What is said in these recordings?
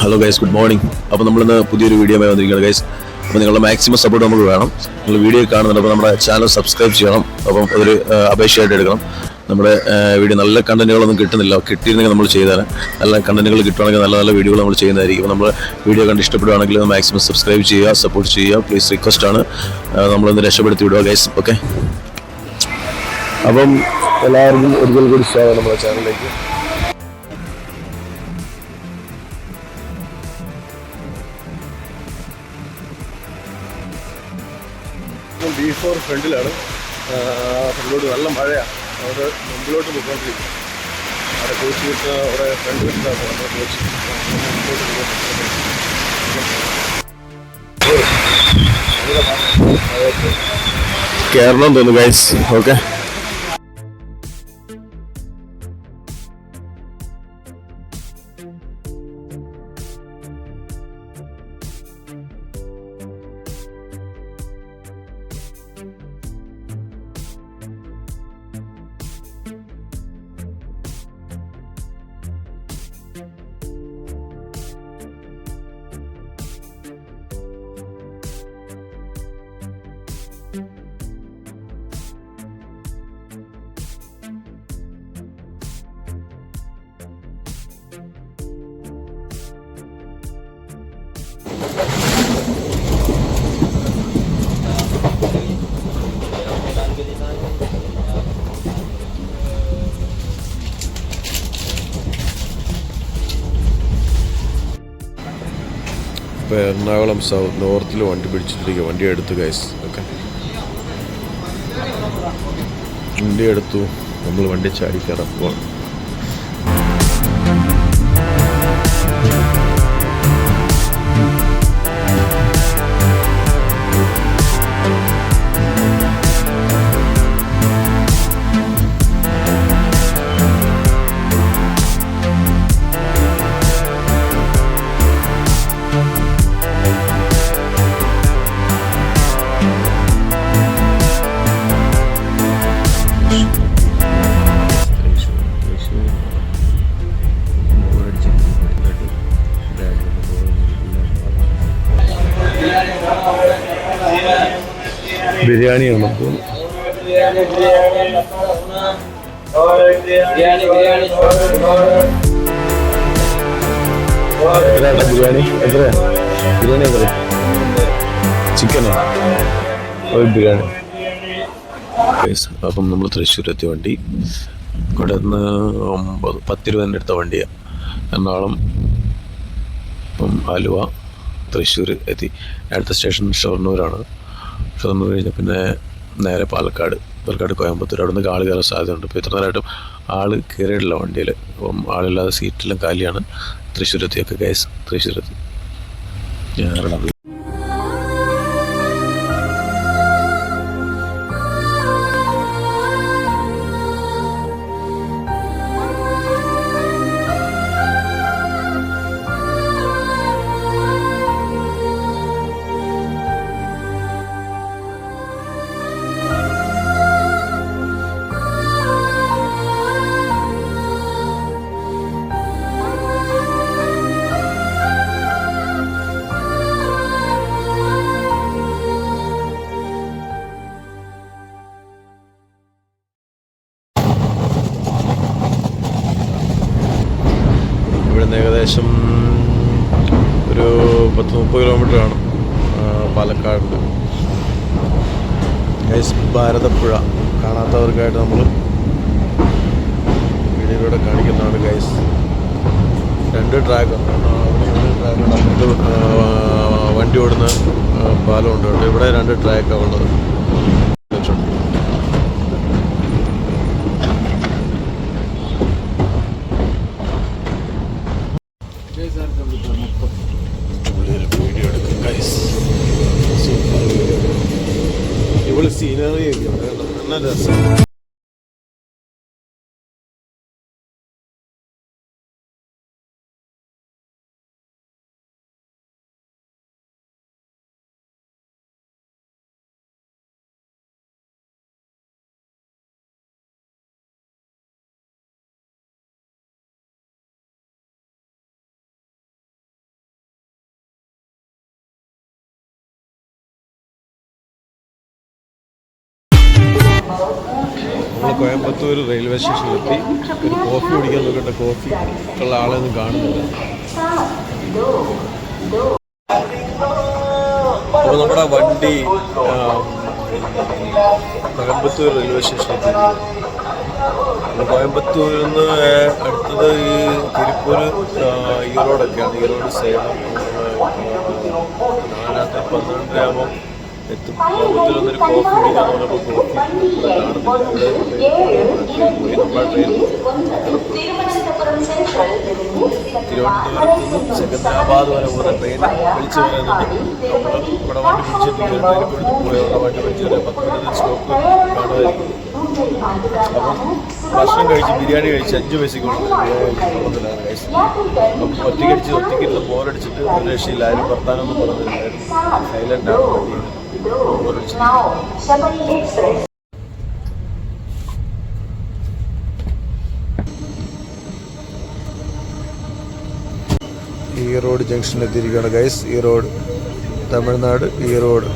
Hello guys, good morning. അപ്പോൾ നമ്മളിന്ന് പുതിയൊരു വീഡിയോ ആയി വന്നിരിക്കുകയാണ് ഗൈസ്. അപ്പോൾ നിങ്ങളുടെ മാക്സിമം സപ്പോർട്ട് നമുക്ക് വേണം. നിങ്ങൾ വീഡിയോ കാണുന്നുണ്ട്, അപ്പോൾ നമ്മുടെ ചാനൽ സബ്സ്ക്രൈബ് ചെയ്യണം. അപ്പം അതൊരു അപേക്ഷയായിട്ട് എടുക്കണം. നമ്മുടെ വീഡിയോ നല്ല കണ്ടന്റുകളൊന്നും കിട്ടുന്നില്ല. കിട്ടിയിരുന്നെങ്കിൽ നമ്മൾ ചെയ്തേനെ. നല്ല കണ്ടന്റുകൾ കിട്ടുവാണെങ്കിൽ നല്ല നല്ല വീഡിയോകൾ നമ്മൾ ചെയ്യുന്നതായിരിക്കും. നമ്മൾ വീഡിയോ കണ്ട് ഇഷ്ടപ്പെടുകയാണെങ്കിൽ മാക്സിമം സബ്സ്ക്രൈബ് ചെയ്യുക, സപ്പോർട്ട് ചെയ്യുക. പ്ലീസ് റിക്വസ്റ്റ് ആണ്. നമ്മളൊന്ന് രക്ഷപ്പെടുത്തി വിടുക ഗൈസ്. ഓക്കെ, അപ്പം എല്ലാവർക്കും ഒരിക്കൽ കൂടി സ്വാഗതം നമ്മുടെ ചാനലിലേക്ക്. B4 ഫ്രണ്ടിലാണ്. ഫ്രണ്ടിലോട്ട് നല്ല മഴയാണ്. അവിടെ മുമ്പിലോട്ട് പോയിക്കൊണ്ടിരിക്കും. അവിടെ കോച്ച് കിട്ടുക, അവിടെ ഫ്രണ്ട് കിട്ടുന്ന കോച്ച് കേരളം തോന്നുന്നു ഗൈസ്. ഓക്കെ, ഇപ്പോൾ എറണാകുളം സൗത്ത് നോർത്തിൽ വണ്ടി പിടിച്ചിട്ടിരിക്കുക. വണ്ടി എടുത്തു ഗൈസ്. ഓക്കെ, വണ്ടി എടുത്തു. നമ്മൾ വണ്ടി ചാടി കയറപ്പോൾ ബിരിയാണിയാണ് നമുക്ക്. ബിരിയാണി എത്രയാ? ബിരിയാണി എത്ര? ചിക്കനോ? ഒരു ബിരിയാണി. അപ്പം നമ്മൾ തൃശ്ശൂരെത്തിയ വണ്ടി ഇവിടെ നിന്ന് 10-20 എടുത്ത വണ്ടിയാണ്. എറണാകുളം, ഇപ്പം ആലുവ, തൃശ്ശൂർ എത്തി. അടുത്ത സ്റ്റേഷൻ ഷൊർണൂരാണ്. ഷൊർണൂർ കഴിഞ്ഞാൽ പിന്നെ നേരെ പാലക്കാട്, കോയമ്പത്തൂർ. അവിടെ നിന്ന് ആൾ കയറാൻ സാധ്യതയുണ്ട്. ഇപ്പോൾ ഇത്ര നേരമായിട്ടും ആൾ കയറിയിട്ടില്ല വണ്ടിയിൽ. അപ്പം ആളില്ലാതെ സീറ്റെല്ലാം കാലിയാണ്. തൃശ്ശൂരെത്തിയൊക്കെ ഗൈസ്, തൃശ്ശൂരെത്തി. ഏകദേശം ഒരു 10-30 കിലോമീറ്ററാണ് പാലക്കാട്. ഗൈസ്, ഭാരതപ്പുഴ കാണാത്തവർക്കായിട്ട് നമ്മൾ വീഡിയോയിലൂടെ കാണിക്കുന്നതാണ് ഗൈസ്. 2 ട്രാക്കുണ്ട്. അങ്ങോട്ട് വണ്ടി ഓടുന്ന പാലമുണ്ട്. ഇവിടെ 2 ട്രാക്കാണ് ഉള്ളത്. വീഡിയോ എടുക്കും ഗൈസ്. ഇവിടെ സീനറി നല്ല രസം. നമ്മൾ കോയമ്പത്തൂർ റെയിൽവേ സ്റ്റേഷനിലെത്തി. ഒരു കോഫി കുടിക്കാൻ നോക്കട്ടെ. കോഫി ഉള്ള ആളെയൊന്നും കാണുന്നില്ല. അപ്പോൾ നമ്മുടെ വണ്ടി കോയമ്പത്തൂർ റെയിൽവേ സ്റ്റേഷനിലെത്തി. കോയമ്പത്തൂരിൽ നിന്ന് അടുത്തത് ഈ തിരുപ്പൂർ ഈറോഡൊക്കെയാണ്. ഈറോഡ് സേലം. രാത്രി 12 ആകുമ്പോൾ എത്തും. കോയമ്പത്തൂരിൽ കോഫി കുടിക്കാൻ പറഞ്ഞപ്പോൾ കോഫി തിരുവനന്തപുരത്ത് നിന്ന് സെക്കന്ദരാബാദ് വരെ പോകുന്ന ട്രെയിൻ വിളിച്ചു പറയുന്നുണ്ട്. നമ്മൾ ഇവിടെ വണ്ടി പിടിച്ചിട്ട് പോയുള്ള വണ്ടി പിടിച്ച് 10 മിനിറ്റ് സ്റ്റോപ്പ് കാണുമായിരിക്കും. അപ്പം ഭക്ഷണം കഴിച്ച് ബിരിയാണി കഴിച്ച് 5 പൈസയ്ക്ക് ബിരിയാണി കഴിച്ച് അപ്പം ഒറ്റയ്ക്കിരുന്ന് ബോറടിച്ചിട്ട് ഒരു രക്ഷയില്ല. ആരും വർത്താനൊന്നും പറഞ്ഞില്ലായിരുന്നു. സൈലൻ്റാണ് വണ്ടി. ഈറോഡ് ജംഗ്ഷനിൽ എത്തിയിരിക്കുകയാണ് ഗൈസ്. ഈറോഡ്, തമിഴ്നാട് ഈറോഡ്.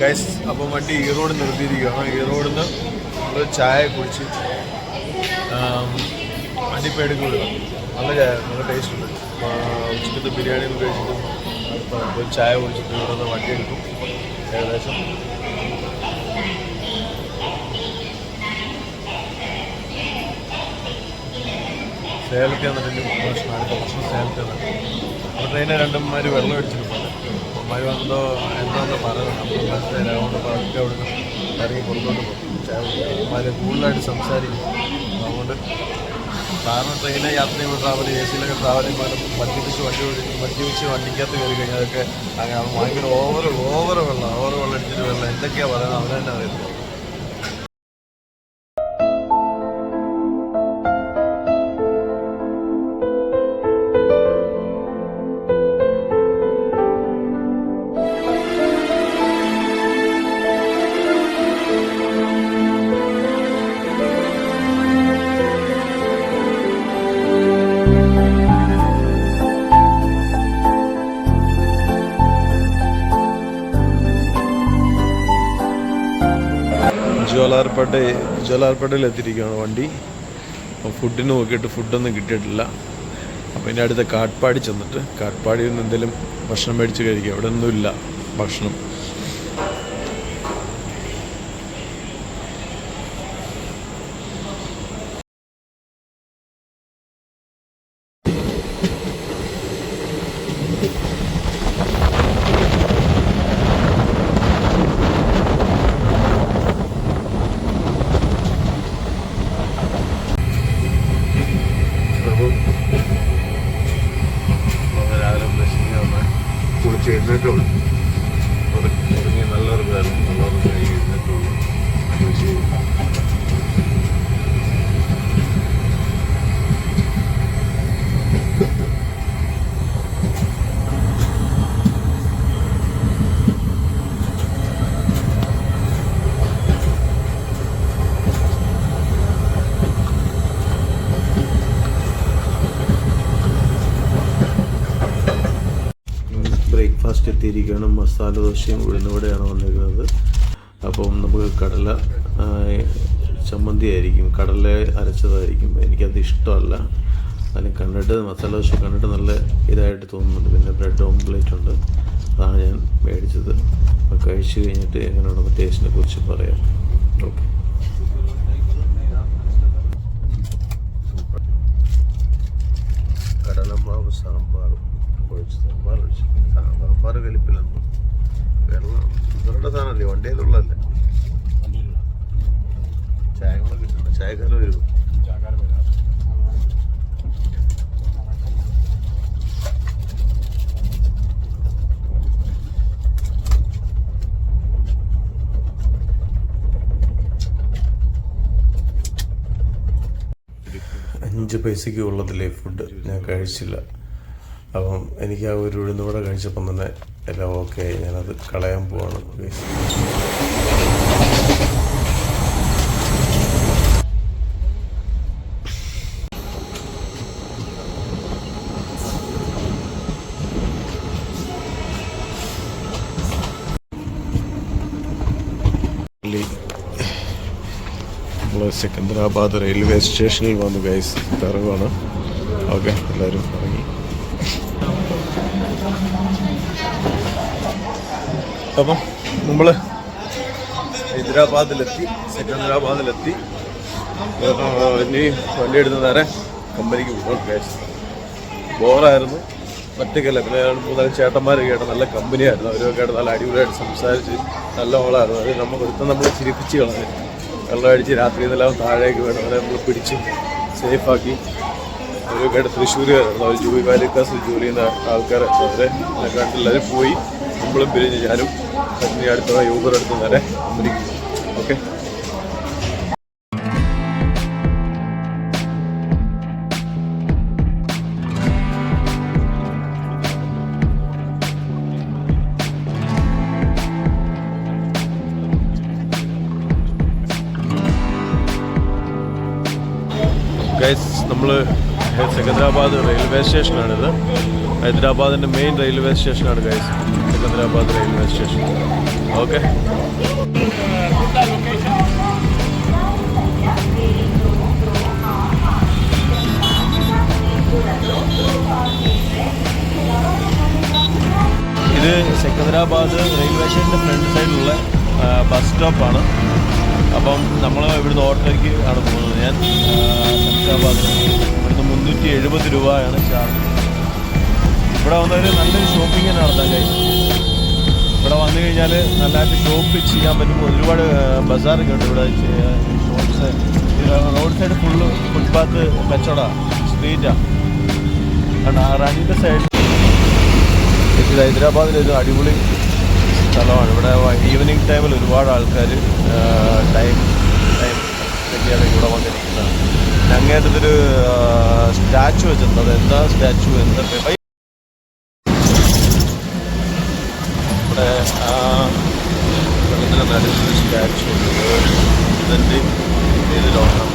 ഗൈസ് അപ്പം വണ്ടി ഈറോഡ് നിർത്തിയിരിക്കുകയാണ്. ഈറോഡിൽ നിന്ന് നമ്മൾ ചായ കുടിച്ച് വണ്ടിപ്പോൾ എടുക്കുകയുള്ളൂ. നല്ല ചായ, നല്ല ടേസ്റ്റ് ഉണ്ട്. ഉച്ചക്കത്തെ ബിരിയാണി ഒക്കെ കഴിച്ചിട്ട് ഒരു ചായ കുടിച്ചിട്ട് ഇവിടെ നിന്ന് വണ്ടി എടുക്കും. ഏകദേശം സേലത്തിൽ വന്നിട്ടുണ്ട്. ഭക്ഷണം സേലത്തിൽ വന്നിട്ട് അപ്പോൾ ട്രെയിനെ രണ്ടന്മാർ വെള്ളം അടിച്ചിട്ടുണ്ട്. അമ്മമാർ വന്നതോ എന്താണെന്ന് പറയുന്നത് നമ്മൾ മനസ്സിലായി. അതുകൊണ്ട് പതുക്കെ അവിടെ നിന്ന് ഇറങ്ങി പുറത്തോട്ട് പോകും. അമ്മമാർ കൂടുതലായിട്ട് സംസാരിക്കും. അതുകൊണ്ട് കാരണം ട്രെയിനെ യാത്ര ചെയ്യുമ്പോൾ ട്രാവൽ എ സിയിലൊക്കെ ട്രാവൽ ചെയ്യുമ്പോൾ മദ്യപിച്ച് വണ്ടിക്കകത്ത് കയറി കഴിഞ്ഞാൽ അതൊക്കെ അങ്ങനെ ഭയങ്കര ഓവർ വെള്ളം അടിച്ചിട്ട് വെള്ളം എന്തൊക്കെയാണ് പറയുന്നത് അവനെ തന്നെ അറിയുന്നത്. ജോലാർപേട്ടയിൽ എത്തിയിരിക്കുകയാണ് വണ്ടി. അപ്പോൾ ഫുഡിന് നോക്കിയിട്ട് ഫുഡൊന്നും കിട്ടിയിട്ടില്ല. അപ്പോൾ ഇതിൻ്റെ അടുത്ത കാട്ട്പാടി ചെന്നിട്ട് കാട്ട്പാടിയിൽ നിന്ന് എന്തെങ്കിലും ഭക്ഷണം മേടിച്ച് കഴിക്കുക. അവിടെ ഒന്നുമില്ല ഭക്ഷണം. എഴുന്നേറ്റുള്ളൂ. തുടങ്ങി നല്ലൊരു കൈ എഴുന്നേറ്റുള്ളൂ. ബ്രേക്ക്ഫാസ്റ്റ് എത്തിയിരിക്കുകയാണ്. മസാല ദോശയും ഉഴുന്നുവടയാണ് വന്നിരിക്കുന്നത്. അപ്പം നമുക്ക് കടല ചമ്മന്തി ആയിരിക്കും, കടല അരച്ചതായിരിക്കും. എനിക്കത് ഇഷ്ടമല്ല. അതിന് കണ്ടിട്ട് മസാല ദോശ കണ്ടിട്ട് നല്ല ഇതായിട്ട് തോന്നുന്നുണ്ട്. പിന്നെ ബ്രെഡ് ഓംപ്ലേറ്റ് ഉണ്ട്, അതാണ് ഞാൻ മേടിച്ചത്. അപ്പോൾ കഴിച്ച് കഴിഞ്ഞിട്ട് എങ്ങനെയുണ്ടെന്ന് ടേസ്റ്റിനെ കുറിച്ച് പറയാം. ഓക്കെ. കടലമാവ് സാമ്പാർ ഒഴിച്ച് സാമ്പാർ കലിപ്പില്ലെന്ന് വെള്ളം ഇവരുടെ സാധനമല്ലേ, വണ്ടിയിലുള്ളതല്ലേ. ചായ കൂടെ കിട്ടണ്ട, ചായക്കാർ വരും. അഞ്ച് പൈസയ്ക്ക് ഉള്ളതില്ലേ ഫുഡ് ഞാൻ കഴിച്ചില്ല. അപ്പം എനിക്ക് ആ ഒരു ഉഴുന്നുവട കഴിച്ചപ്പം തന്നെ എല്ലാം ഓക്കെ ആയി. ഞാനത് കളയാൻ പോവാണ്. സെക്കന്ദരാബാദ് റെയിൽവേ സ്റ്റേഷനിൽ വന്നു ഗൈസ്. ഇറങ്ങുവാണ്. ഓക്കെ, എല്ലാവരും ഇറങ്ങി. അപ്പം നമ്മൾ ഹൈദരാബാദിലെത്തി, സെക്കന്ദരാബാദിലെത്തി. ഇനി വണ്ടി എടുത്ത് നേരെ കമ്പനിക്ക് പോകാൻ ഗൈസ്. ബോറായിരുന്നു, ഒറ്റയ്ക്കല്ല. പിന്നെ 3-4 ചേട്ടന്മാരൊക്കെ ആയിട്ട് നല്ല കമ്പനിയായിരുന്നു. അവരൊക്കെ ആയിട്ട് നല്ല അടിപൊളിയായിട്ട് സംസാരിച്ച് നല്ല ഓളായിരുന്നു. അത് നമ്മൾ ചിരിപ്പിച്ച് കളഞ്ഞു. വെള്ളം അടിച്ച് രാത്രി നിന്നെല്ലാം താഴേക്ക് വേണം അവരെ നമ്മൾ പിടിച്ച് സേഫാക്കി. അവരൊക്കെ ആയിട്ട് തൃശ്ശൂരുകാരായിരുന്നു. അവർ ജോലി വാലിക്കാസിൽ ജോലി ചെയ്യുന്ന ആൾക്കാർ. അവരെ കണ്ടെല്ലാവരും പോയി. നമ്മളും പിരിഞ്ഞ് ഞാനും ഇനി അടുത്ത യൂബർ എടുത്ത് നേരെ കമ്പനിക്ക്. ഓക്കെ, ഗൈസ്, നമ്മൾ സെക്കന്ദരാബാദ് റെയിൽവേ സ്റ്റേഷനാണിത്. ഹൈദരാബാദിൻ്റെ മെയിൻ റെയിൽവേ സ്റ്റേഷനാണ് guys, Secunderabad railway station. Okay, ഇത് സെക്കന്ദരാബാദ് റെയിൽവേ സ്റ്റേഷൻ്റെ ഫ്രണ്ട് സൈഡിലുള്ള ബസ് സ്റ്റോപ്പാണ്. അപ്പം നമ്മൾ ഇവിടുന്ന് ഓട്ടോയ്ക്ക് ആണ് പോകുന്നത്. ഞാൻ സെക്കന്ദരാബാദിന് ഇവിടുന്ന് 370 രൂപയാണ് ചാർജ്. ഇവിടെ വന്നൊരു നല്ലൊരു ഷോപ്പിംഗ് നടത്താൻ കഴിയും. ഇവിടെ വന്നു കഴിഞ്ഞാൽ നല്ലതായിട്ട് ഷോപ്പ് ചെയ്യാൻ പറ്റുമ്പോൾ ഒരുപാട് ബസാറൊക്കെ ഉണ്ട് ഇവിടെ. Shops road side full footpath കച്ചവടമാണ്, സ്ട്രീറ്റാണ്. കാരണം റാണിൻ്റെ സൈഡ് ഇത് ഹൈദരാബാദിലൊരു അടിപൊളി സ്ഥലമാണ്. ഇവിടെ ഈവനിങ് ടൈമിൽ ഒരുപാട് ആൾക്കാർ ടൈം സെറ്റിയാണ് ഇവിടെ വന്നിരിക്കുന്നതാണ്. അങ്ങേറ്റത്തൊരു സ്റ്റാച്ചു വെച്ചിട്ടുണ്ട്. അത് എന്താ സ്റ്റാച്ചു, എന്താ ഇവിടെ വെള്ളത്തിൻ്റെ നടുവിലൊരു സ്റ്റാച്ചു ഉണ്ട്. ഇതിൻ്റെ ഇതിലോട്ടാണ്